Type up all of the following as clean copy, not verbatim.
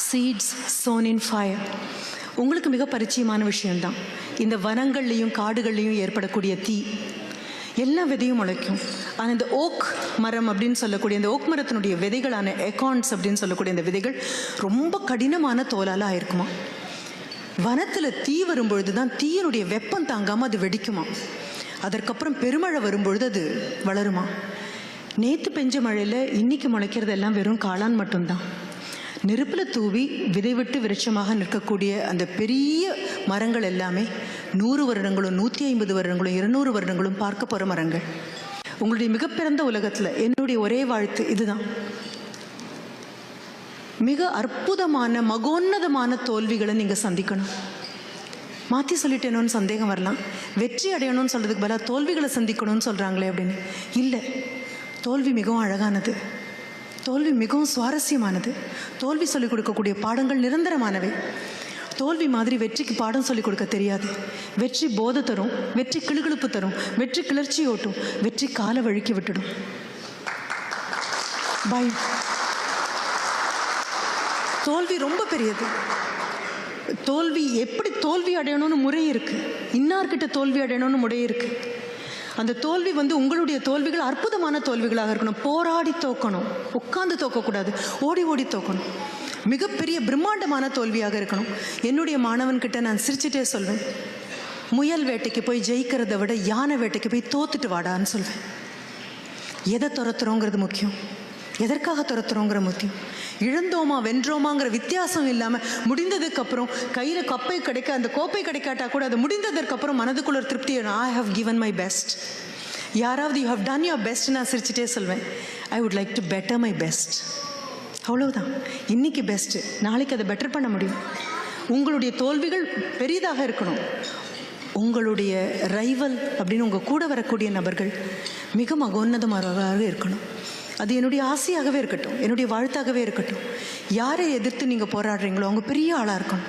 seeds sown in fire. உங்களுக்கு மிக பரிச்சயமான விஷயம்தான் இந்த வனங்கள்லையும் காடுகள்லையும் ஏற்படக்கூடிய தீ. எல்லா விதையும் முளைக்கும். ஆனால் இந்த ஓக் மரம் அப்படின்னு சொல்லக்கூடிய இந்த ஓக் மரத்தினுடைய விதைகளான எக்கான்ஸ் அப்படின்னு சொல்லக்கூடிய இந்த விதைகள் ரொம்ப கடினமான தோலால் ஆயிருக்குமா. வனத்தில் தீ வரும்பொழுது தான் தீயினுடைய வெப்பம் தாங்காமல் அது வெடிக்குமா. அதற்கப்புறம் பெருமழை வரும்பொழுது அது வளருமா. நேற்று பெஞ்ச மழையில் இன்னைக்கு முளைக்கிறது எல்லாம் வெறும் காளான் மட்டும்தான். நெருப்பில் தூவி விதை விட்டு விருட்சமாக நிற்கக்கூடிய அந்த பெரிய மரங்கள் எல்லாமே 100 வருடங்களும் 150 வருடங்களும் 200 வருடங்களும் பார்க்க போகிற மரங்கள். உங்களுடைய மிகப்பிறந்த உலகத்தில் என்னுடைய ஒரே வாழ்த்து இதுதான். மிக அற்புதமான மகோன்னதமான தோல்விகளை நீங்கள் சந்திக்கணும். மாற்றி சொல்லிட்டேனோன்னு சந்தேகம் வரலாம். வெற்றி அடையணும்னு சொல்கிறதுக்கு பதிலாக தோல்விகளை சந்திக்கணும்னு சொல்கிறாங்களே அப்படின்னு. இல்லை, தோல்வி மிகவும் அழகானது. தோல்வி மிகவும் சுவாரஸ்யமானது. தோல்வி சொல்லிக் கொடுக்கக்கூடிய பாடங்கள் நிரந்தரமானவை. தோல்வி மாதிரி வெற்றிக்கு பாடம் சொல்லிக் கொடுக்க தெரியாது. வெற்றி போதை தரும், வெற்றி கிளுகிழுப்பு தரும், வெற்றி கிளர்ச்சி ஓட்டும், வெற்றி கால வழுக்கி விட்டுடும். பயம். தோல்வி ரொம்ப பெரியது. தோல்வி எப்படி தோல்வி அடையணும்னு முறை இருக்கு. இன்னார்கிட்ட தோல்வி அடையணும்னு முறை இருக்கு. அந்த தோல்வி உங்களுடைய தோல்விகள் அற்புதமான தோல்விகளாக இருக்கணும். போராடி தோக்கணும், உட்கார்ந்து தோக்கக்கூடாது, ஓடி ஓடி தோக்கணும். மிகப்பெரிய பிரம்மாண்டமான தோல்வியாக இருக்கணும். என்னுடைய மாணவன்கிட்ட நான் சிரிச்சுட்டே சொல்வேன், முயல் வேட்டைக்கு போய் ஜெயிக்கிறத விட யானை வேட்டைக்கு போய் தோத்துட்டு வாடான்னு சொல்வேன். எதை துரத்துறோங்கிறது முக்கியம், எதற்காக துரத்துறோங்கிற முக்கியம். இழந்தோமா வென்றோமாங்கிற வித்தியாசம் இல்லாமல் முடிந்ததுக்கப்புறம் கையில் கப்பை கிடைக்க அந்த கோப்பை கிடைக்காட்டா கூட அது முடிந்ததற்கப்புறம் மனதுக்குள்ள ஒரு திருப்தி. I have given my best. யாராவது you have done your best நான் சிரிச்சுட்டே சொல்வேன், I would like to better my best. அவ்வளோதான். இன்னைக்கு பெஸ்ட்டு, நாளைக்கு அதை பெட்டர் பண்ண முடியும். உங்களுடைய தோல்விகள் பெரிதாக இருக்கணும். உங்களுடைய ரைவல் அப்படின்னு உங்கள் கூட வரக்கூடிய நபர்கள் மிக மகோன்னதமானவராக இருக்கணும். அது என்னுடைய ஆசையாகவே இருக்கட்டும், என்னுடைய வாழ்த்தாகவே இருக்கட்டும். யாரை எதிர்த்து நீங்கள் போராடுறீங்களோ அவங்க பெரிய ஆளாக இருக்கணும்.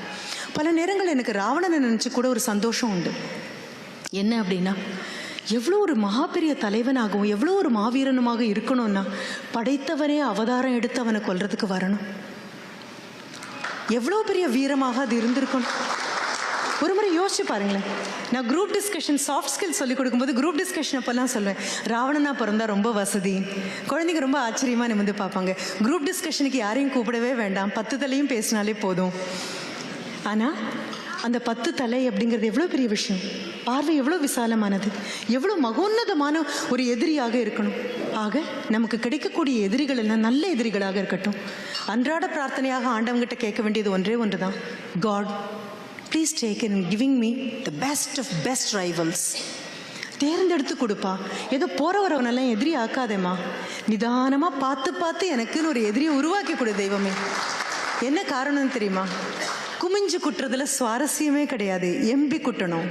பல நேரங்கள் எனக்கு ராவணனை நினச்சி கூட ஒரு சந்தோஷம் உண்டு. என்ன அப்படின்னா, எவ்வளோ ஒரு மகா பெரிய தலைவனாகவும் எவ்வளோ ஒரு மாவீரனுமாக இருக்கணும்னா படைத்தவனே அவதாரம் எடுத்து அவனை கொல்றதுக்கு வரணும். எவ்வளோ பெரிய வீரமாக அது இருந்திருக்கணும். ஒரு முறை யோசிச்சு பாருங்களேன். நான் குரூப் டிஸ்கஷன் சாஃப்ட் ஸ்கில் சொல்லிக் கொடுக்கும்போது குரூப் டிஸ்கஷன் அப்போல்லாம் சொல்லுவேன், ராவணனா பிறந்தா ரொம்ப வசதி. குழந்தைங்க ரொம்ப ஆச்சரியமாக நிமிந்து பார்ப்பாங்க. குரூப் டிஸ்கஷனுக்கு யாரையும் கூப்பிடவே வேண்டாம், 10 தலையும் பேசினாலே போதும். ஆனால் அந்த 10 தலை அப்படிங்கிறது எவ்வளோ பெரிய விஷயம். பார்வை எவ்வளோ விசாலமானது, எவ்வளோ மகோன்னதமான ஒரு எதிரியாக இருக்கணும். ஆக நமக்கு கிடைக்கக்கூடிய எதிரிகள் எல்லாம் நல்ல எதிரிகளாக இருக்கட்டும். அன்றாட பிரார்த்தனையாக ஆண்டவங்கிட்ட கேட்க வேண்டியது ஒன்றே ஒன்று தான், God please take in giving me the best of best rivals. தேர்ந்தெடுத்து கொடுப்பா. ஏதோ போகிற வரவனெல்லாம் எதிரி ஆக்காதேம்மா. நிதானமாக பார்த்து பார்த்து எனக்குன்னு ஒரு எதிரியை உருவாக்கி கொடு தெய்வமே. என்ன காரணம்னு தெரியுமா? குமிஞ்சு குட்டுறதுல சுவாரஸ்யமே கிடையாது. எம்பி குட்டணும்.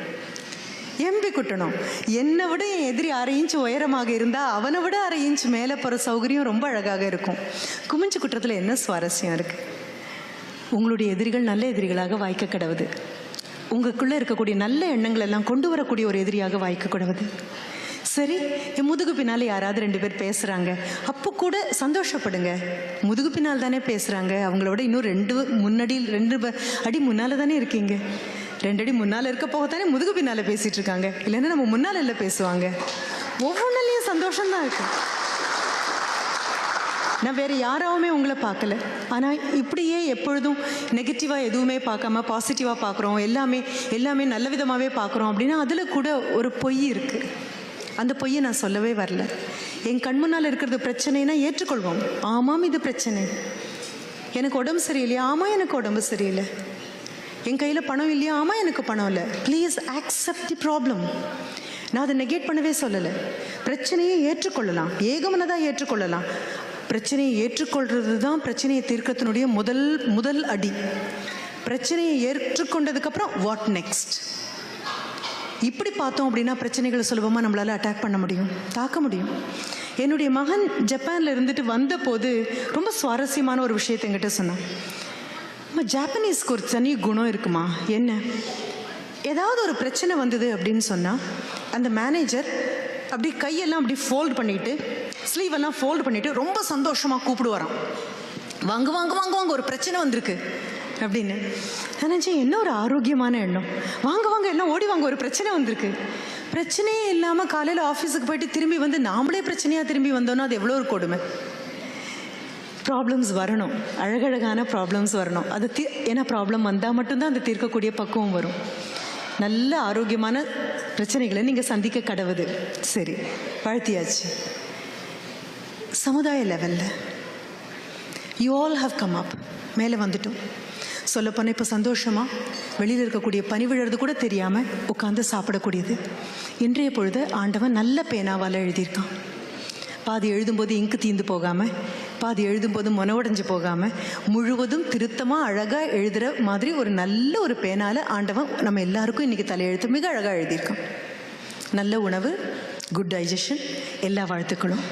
என்னை விட என் எதிரி 1/2 இன்ச் உயரமாக இருந்தால் அவனை விட 1/2 இன்ச் மேலே போகிற சௌகரியம் ரொம்ப அழகாக இருக்கும். குமிஞ்சு குட்டுறதுல என்ன சுவாரஸ்யம் இருக்குது? உங்களுடைய எதிரிகள் நல்ல எதிரிகளாக வாய்க்க கிடவுது. உங்களுக்குள்ளே இருக்கக்கூடிய நல்ல எண்ணங்கள் எல்லாம் கொண்டு வரக்கூடிய ஒரு எதிரியாக வாய்க்க கிடவுது. சரி, என் முதுகு பின்னால் யாராவது 2 பேர் பேசுகிறாங்க, அப்போ கூட சந்தோஷப்படுங்க. முதுகு பின்னால் தானே பேசுகிறாங்க, அவங்களோட இன்னும் 2 அடி முன்னால் தானே இருக்கீங்க. 2 அடி முன்னால் இருக்க போகத்தானே முதுகு பின்னால் பேசிகிட்டு இருக்காங்க. இல்லைன்னா நம்ம முன்னால் இல்லை பேசுவாங்க. ஒவ்வொன்றிலையும் சந்தோஷம்தான் இருக்கு. நான் வேறு யாராவுமே உங்களை பார்க்கல. ஆனால் இப்படியே எப்பொழுதும் நெகட்டிவாக எதுவுமே பார்க்காம பாசிட்டிவாக பார்க்குறோம், எல்லாமே நல்ல விதமாகவே பார்க்குறோம் அப்படின்னா அதில் கூட ஒரு பொய் இருக்குது. அந்த பொய்யை நான் சொல்லவே வரல. என் கண் முன்னால் இருக்கிறது பிரச்சனைனா ஏற்றுக்கொள்வோம். ஆமாம், இது பிரச்சனை. எனக்கு உடம்பு சரியில்லையா? ஆமாம், எனக்கு உடம்பு சரியில்லை. என் கையில் பணம் இல்லையா? ஆமாம், எனக்கு பணம் இல்லை. Please accept the problem. நான் அதை நெகேட் பண்ணவே சொல்லலை. பிரச்சனையை ஏற்றுக்கொள்ளலாம், ஏகமனதாக ஏற்றுக்கொள்ளலாம். பிரச்சனையை ஏற்றுக்கொள்வது தான் பிரச்சனையை தீர்க்கத்தினுடைய முதல் அடி. பிரச்சனையை ஏற்றுக்கொண்டதுக்கப்புறம் வாட் நெக்ஸ்ட்? இப்படி பார்த்தோம் அப்படின்னா பிரச்சனைகளை சுலபமாக நம்மளால் அட்டாக் பண்ண முடியும், தாக்க முடியும். என்னுடைய மகன் ஜப்பானில் இருந்துட்டு வந்தபோது ரொம்ப சுவாரஸ்யமான ஒரு விஷயத்தை என்கிட்ட சொன்னான். ஜாப்பனீஸ்க்கு ஒரு தனி குணம் இருக்குமா? என்ன? ஏதாவது ஒரு பிரச்சனை வந்தது அப்படின்னு சொன்னால் அந்த மேனேஜர் அப்படி கையெல்லாம் அப்படி ஃபோல்டு பண்ணிவிட்டு, ஸ்லீவெல்லாம் ஃபோல்டு பண்ணிவிட்டு ரொம்ப சந்தோஷமாக கூப்பிடுவாராம். வாங்க வாங்க வாங்க வாங்க ஒரு பிரச்சனை வந்திருக்கு அப்படின்னு நினச்சி என்ன ஒரு ஆரோக்கியமான எண்ணம். வாங்க வாங்க எல்லாம் ஓடி வாங்க ஒரு பிரச்சனை வந்திருக்கு. பிரச்சனையே இல்லாமல் காலையில் ஆஃபீஸுக்கு போயிட்டு திரும்பி வந்து நாமளே பிரச்சனையாக திரும்பி வந்தோன்னா அது எவ்வளோ ஒரு கொடுமை. ப்ராப்ளம்ஸ் வரணும், அழகழகான ப்ராப்ளம்ஸ் வரணும். அது ஏன்னா ப்ராப்ளம் வந்தால் மட்டும்தான் அந்த தீர்க்கக்கூடிய பக்குவம் வரும். நல்ல ஆரோக்கியமான பிரச்சனைகளை நீங்கள் சந்திக்க கடவுது. சரி, வாழ்த்தியாச்சு. சமுதாய லெவலில் you all have come up, மேலே வந்துட்டோம். சொல்லப்போனால் இப்போ சந்தோஷமாக வெளியில் இருக்கக்கூடிய பனி விழுறது கூட தெரியாமல் உட்காந்து சாப்பிடக்கூடியது. இன்றைய பொழுது ஆண்டவன் நல்ல பேனாவால் எழுதியிருக்கான். பாதி எழுதும்போது இங்கு தீந்து போகாமல், பாதி எழுதும்போது உடைஞ்சு போகாமல், முழுவதும் திருத்தமாக அழகாக எழுதுகிற மாதிரி ஒரு நல்ல ஒரு பேனால் ஆண்டவன் நம்ம எல்லாருக்கும் இன்றைக்கி தலையெழுத்து மிக அழகாக எழுதியிருக்கான். நல்ல உணவு, குட் டைஜஷன், எல்லா வாழ்த்துக்களும்.